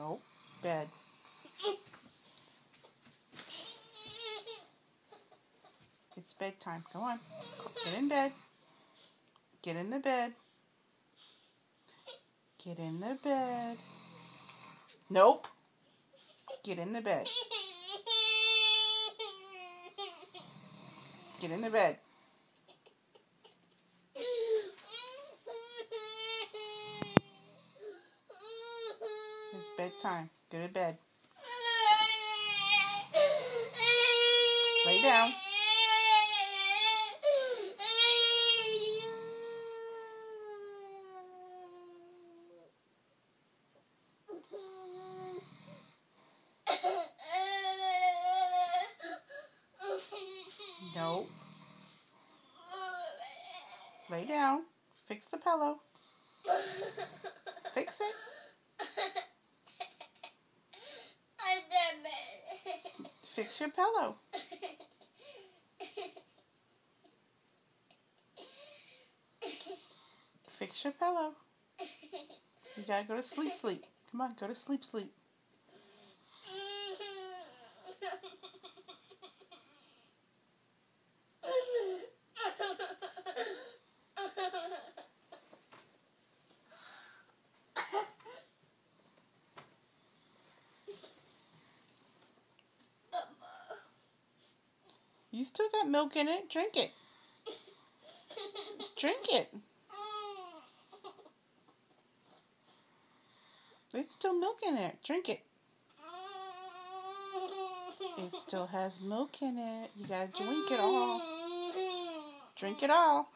Nope. Bed. It's bedtime. Go on. Get in bed. Get in the bed. Get in the bed. Nope. Get in the bed. Get in the bed. It's bedtime. Go to bed. Lay down. Nope. Lay down. Fix the pillow. Fix it. Fix your pillow. Fix your pillow. You gotta go to sleep, sleep. Come on, go to sleep, sleep. You still got milk in it. Drink it. Drink it. There's still milk in it. Drink it. It still has milk in it. You gotta drink it all. Drink it all.